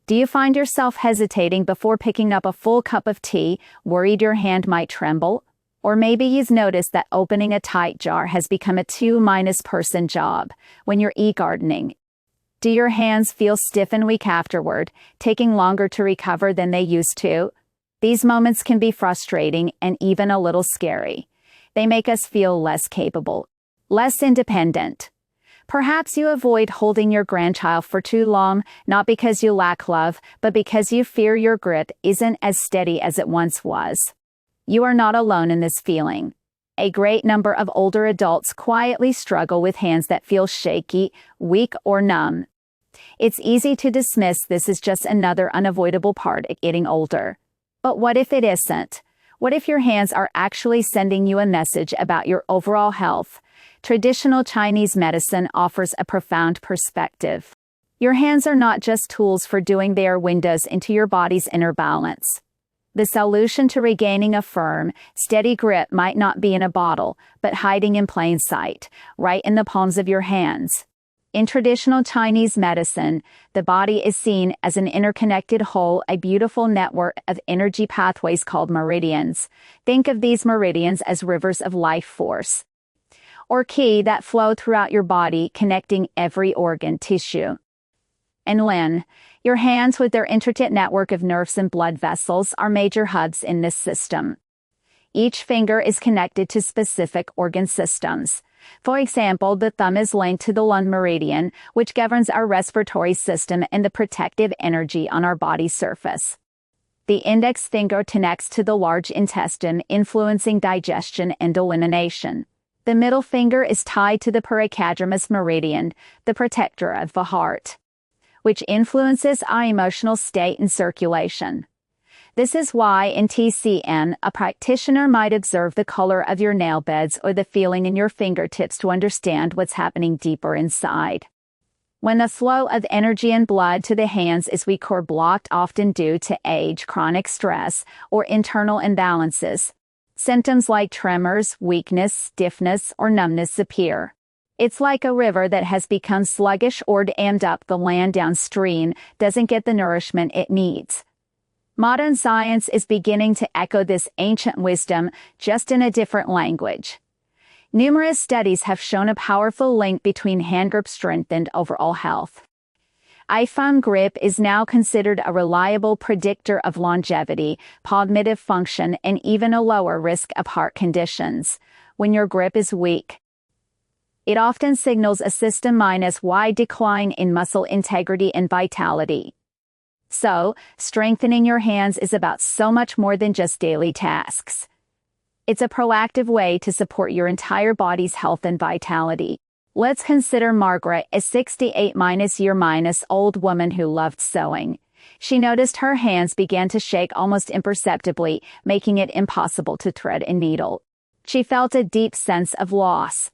Do you find yourself hesitating before picking up a full cup of tea, worried your hand might tremble? Or maybe you've noticed that opening a tight jar has become a 2-person job when you're e-gardening. Do your hands feel stiff and weak afterward, taking longer to recover than they used to? These moments can be frustrating and even a little scary. They make us feel less capable, less independent. Perhaps you avoid holding your grandchild for too long, not because you lack love, but because you fear your grip isn't as steady as it once was. You are not alone in this feeling. A great number of older adults quietly struggle with hands that feel shaky, weak, or numb. It's easy to dismiss this as just another unavoidable part of getting older. But what if it isn't? What if your hands are actually sending you a message about your overall health? Traditional Chinese medicine offers a profound perspective. Your hands are not just tools for doing, they are windows into your body's inner balance. The solution to regaining a firm, steady grip might not be in a bottle, but hiding in plain sight, right in the palms of your hands. In traditional Chinese medicine, the body is seen as an interconnected whole, a beautiful network of energy pathways called meridians. Think of these meridians as rivers of life force, or qi that flow throughout your body, connecting every organ, tissue, and limb. Your hands, with their intricate network of nerves and blood vessels, are major hubs in this system. Each finger is connected to specific organ systems. For example, the thumb is linked to the lung meridian, which governs our respiratory system and the protective energy on our body's surface. The index finger connects to the large intestine, influencing digestion and elimination. The middle finger is tied to the pericardium meridian, the protector of the heart, which influences our emotional state and circulation. This is why in TCM, a practitioner might observe the color of your nail beds or the feeling in your fingertips to understand what's happening deeper inside. When the flow of energy and blood to the hands is weak or blocked, often due to age, chronic stress, or internal imbalances, symptoms like tremors, weakness, stiffness, or numbness appear. It's like a river that has become sluggish or dammed up. The land downstream doesn't get the nourishment it needs. Modern science is beginning to echo this ancient wisdom, just in a different language. Numerous studies have shown a powerful link between hand grip strength and overall health. iPhone grip is now considered a reliable predictor of longevity, cognitive function, and even a lower risk of heart conditions. When your grip is weak, it often signals a system-wide decline in muscle integrity and vitality. So, strengthening your hands is about so much more than just daily tasks. It's a proactive way to support your entire body's health and vitality. Let's consider Margaret, a 68-year-old woman who loved sewing. She noticed her hands began to shake almost imperceptibly, making it impossible to thread a needle. She felt a deep sense of loss.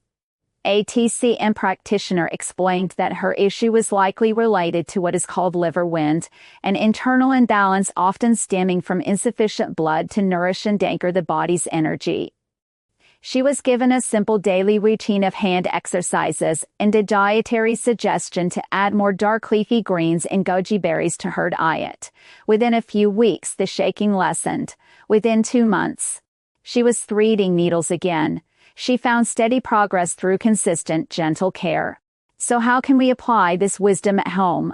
A TCM practitioner explained that her issue was likely related to what is called liver wind, an internal imbalance often stemming from insufficient blood to nourish and anchor the body's energy. She was given a simple daily routine of hand exercises and a dietary suggestion to add more dark leafy greens and goji berries to her diet. Within a few weeks, the shaking lessened. Within 2 months, she was threading needles again. She found steady progress through consistent, gentle care. So how can we apply this wisdom at home?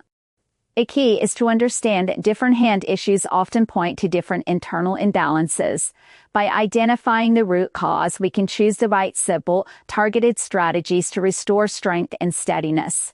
A key is to understand that different hand issues often point to different internal imbalances. By identifying the root cause, we can choose the right simple, targeted strategies to restore strength and steadiness.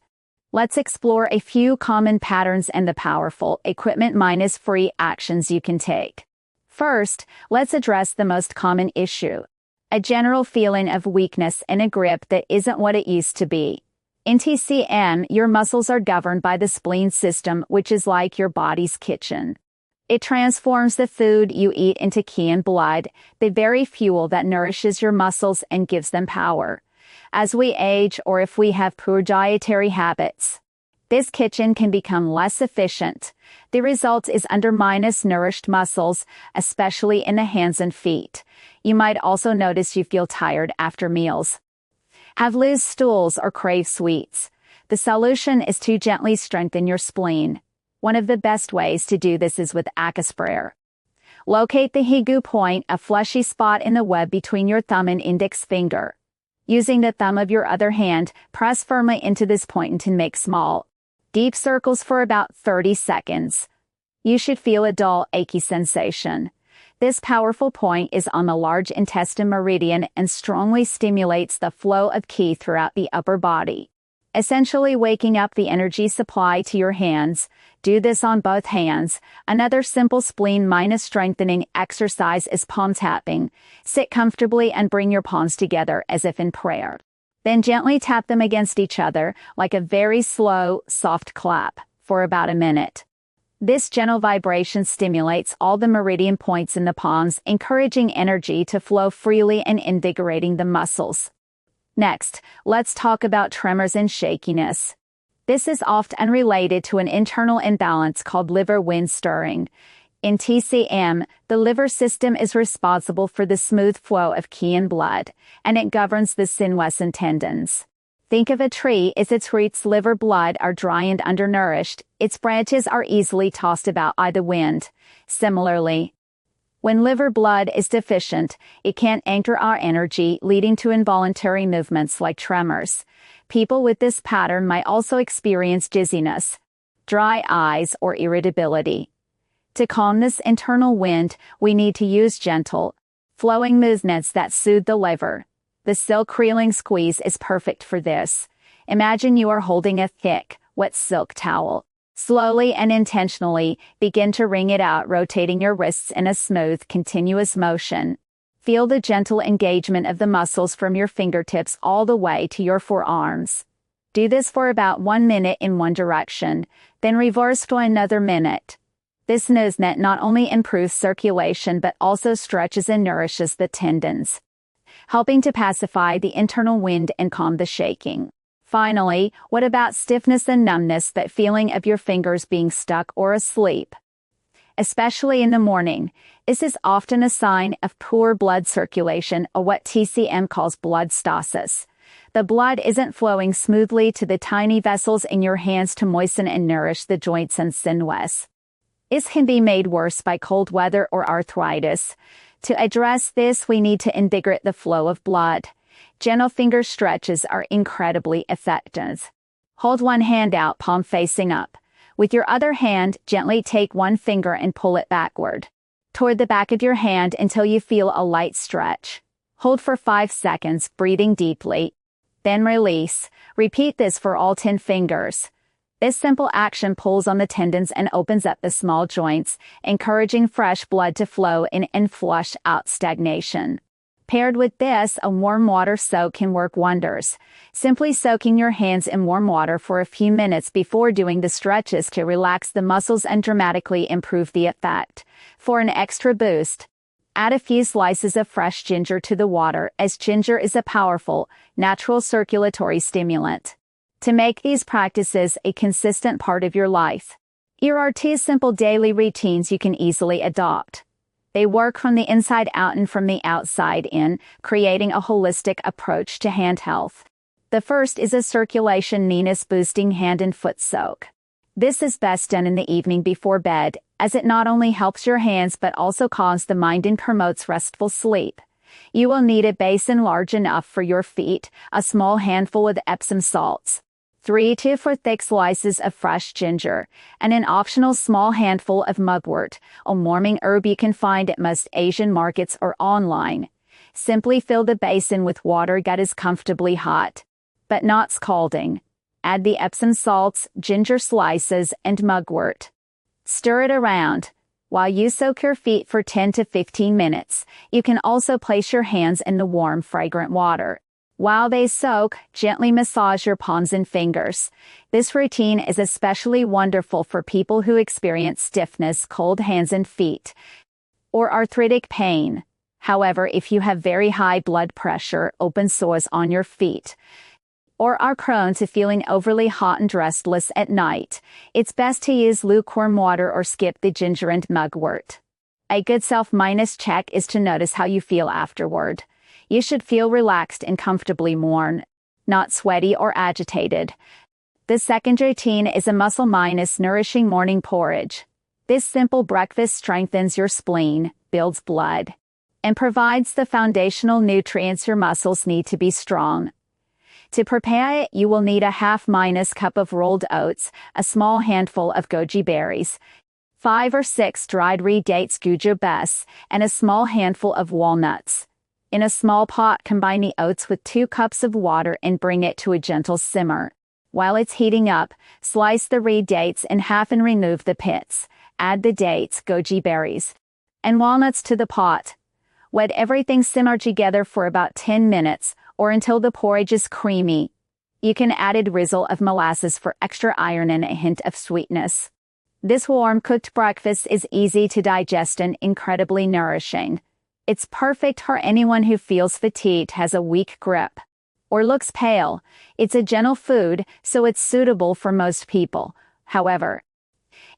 Let's explore a few common patterns and the powerful, equipment-free actions you can take. First, let's address the most common issue: a general feeling of weakness and a grip that isn't what it used to be. In TCM, your muscles are governed by the spleen system, which is like your body's kitchen. It transforms the food you eat into qi and blood, the very fuel that nourishes your muscles and gives them power. As we age, or if we have poor dietary habits, this kitchen can become less efficient. The result is nourished muscles, especially in the hands and feet. You might also notice you feel tired after meals, have loose stools, or crave sweets. The solution is to gently strengthen your spleen. One of the best ways to do this is with Acupressure. Locate the Higu point, a fleshy spot in the web between your thumb and index finger. Using the thumb of your other hand, press firmly into this point and make small, deep circles for about 30 seconds. You should feel a dull, achy sensation. This powerful point is on the large intestine meridian and strongly stimulates the flow of qi throughout the upper body, essentially waking up the energy supply to your hands. Do this on both hands. Another simple spleen-strengthening exercise is palm tapping. Sit comfortably and bring your palms together as if in prayer. Then gently tap them against each other like a very slow, soft clap for about a minute. This gentle vibration stimulates all the meridian points in the palms, encouraging energy to flow freely and invigorating the muscles. Next, let's talk about tremors and shakiness. This is often related to an internal imbalance called liver wind stirring. In TCM, the liver system is responsible for the smooth flow of qi and blood, and it governs the sinuous and tendons. Think of a tree as its roots, liver, blood are dry and undernourished. Its branches are easily tossed about by the wind. Similarly, when liver blood is deficient, it can't anchor our energy, leading to involuntary movements like tremors. People with this pattern might also experience dizziness, dry eyes, or irritability. To calm this internal wind, we need to use gentle, flowing movements that soothe the liver. The silk reeling squeeze is perfect for this. Imagine you are holding a thick, wet silk towel. Slowly and intentionally, begin to wring it out, rotating your wrists in a smooth, continuous motion. Feel the gentle engagement of the muscles from your fingertips all the way to your forearms. Do this for about 1 minute in one direction, then reverse for another minute. This movement not only improves circulation but also stretches and nourishes the tendons, helping to pacify the internal wind and calm the shaking. Finally, what about stiffness and numbness, that feeling of your fingers being stuck or asleep? Especially in the morning, this is often a sign of poor blood circulation, or what TCM calls blood stasis. The blood isn't flowing smoothly to the tiny vessels in your hands to moisten and nourish the joints and sinews. This can be made worse by cold weather or arthritis. To address this, we need to invigorate the flow of blood. Gentle finger stretches are incredibly effective. Hold one hand out, palm facing up. With your other hand, gently take one finger and pull it backward toward the back of your hand until you feel a light stretch. Hold for 5 seconds, breathing deeply. Then release. Repeat this for all 10 fingers. This simple action pulls on the tendons and opens up the small joints, encouraging fresh blood to flow in and flush out stagnation. Paired with this, a warm water soak can work wonders. Simply soaking your hands in warm water for a few minutes before doing the stretches to relax the muscles and dramatically improve the effect. For an extra boost, add a few slices of fresh ginger to the water, as ginger is a powerful, natural circulatory stimulant. To make these practices a consistent part of your life, here are 2 simple daily routines you can easily adopt. They work from the inside out and from the outside in, creating a holistic approach to hand health. The first is a circulation neatness-boosting hand and foot soak. This is best done in the evening before bed, as it not only helps your hands but also calms the mind and promotes restful sleep. You will need a basin large enough for your feet, a small handful of Epsom salts, 3 to 4 thick slices of fresh ginger, and an optional small handful of mugwort, a warming herb you can find at most Asian markets or online. Simply fill the basin with water that is comfortably hot, but not scalding. Add the Epsom salts, ginger slices, and mugwort. Stir it around. While you soak your feet for 10 to 15 minutes, you can also place your hands in the warm, fragrant water. While they soak, gently massage your palms and fingers. This routine is especially wonderful for people who experience stiffness, cold hands and feet, or arthritic pain. However, if you have very high blood pressure, open sores on your feet, or are prone to feeling overly hot and restless at night, it's best to use lukewarm water or skip the ginger and mugwort. A good self-check is to notice how you feel afterward. You should feel relaxed and comfortably worn, not sweaty or agitated. The second routine is a muscle-minus nourishing morning porridge. This simple breakfast strengthens your spleen, builds blood, and provides the foundational nutrients your muscles need to be strong. To prepare it, you will need a half-cup of rolled oats, a small handful of goji berries, 5 or 6 dried reed dates gujobes, and a small handful of walnuts. In a small pot, combine the oats with 2 cups of water and bring it to a gentle simmer. While it's heating up, slice the reed dates in half and remove the pits. Add the dates, goji berries, and walnuts to the pot. Let everything simmer together for about 10 minutes, or until the porridge is creamy. You can add a drizzle of molasses for extra iron and a hint of sweetness. This warm cooked breakfast is easy to digest and incredibly nourishing. It's perfect for anyone who feels fatigued, has a weak grip, or looks pale. It's a gentle food, so it's suitable for most people. However,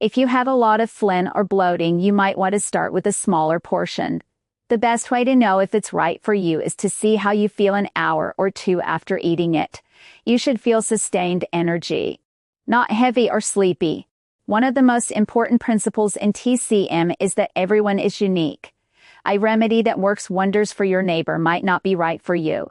if you have a lot of phlegm or bloating, you might want to start with a smaller portion. The best way to know if it's right for you is to see how you feel an hour or 2 after eating it. You should feel sustained energy, not heavy or sleepy. One of the most important principles in TCM is that everyone is unique. A remedy that works wonders for your neighbor might not be right for you.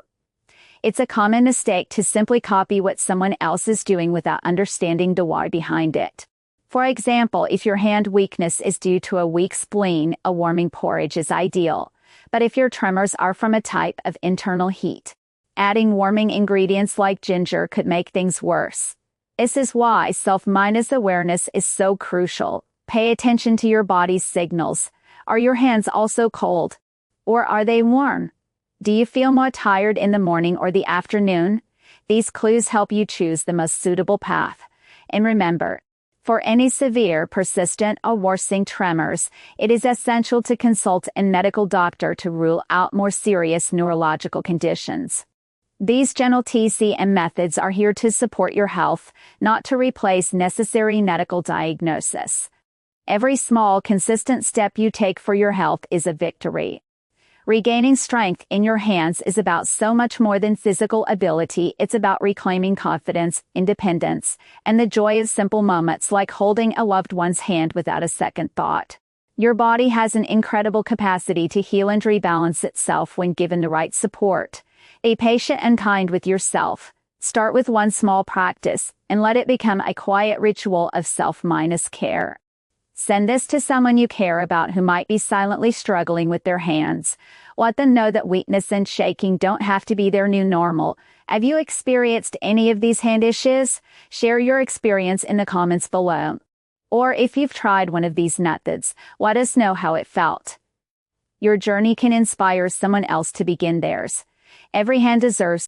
It's a common mistake to simply copy what someone else is doing without understanding the why behind it. For example, if your hand weakness is due to a weak spleen, a warming porridge is ideal. But if your tremors are from a type of internal heat, adding warming ingredients like ginger could make things worse. This is why self-minded awareness is so crucial. Pay attention to your body's signals. Are your hands also cold? Or are they warm? Do you feel more tired in the morning or the afternoon? These clues help you choose the most suitable path. And remember, for any severe, persistent, or worsening tremors, it is essential to consult a medical doctor to rule out more serious neurological conditions. These gentle TCM methods are here to support your health, not to replace necessary medical diagnosis. Every small, consistent step you take for your health is a victory. Regaining strength in your hands is about so much more than physical ability. It's about reclaiming confidence, independence, and the joy of simple moments like holding a loved one's hand without a second thought. Your body has an incredible capacity to heal and rebalance itself when given the right support. Be patient and kind with yourself. Start with one small practice and let it become a quiet ritual of self-minded care. Send this to someone you care about who might be silently struggling with their hands. Let them know that weakness and shaking don't have to be their new normal. Have you experienced any of these hand issues? Share your experience in the comments below. Or if you've tried one of these methods, let us know how it felt. Your journey can inspire someone else to begin theirs. Every hand deserves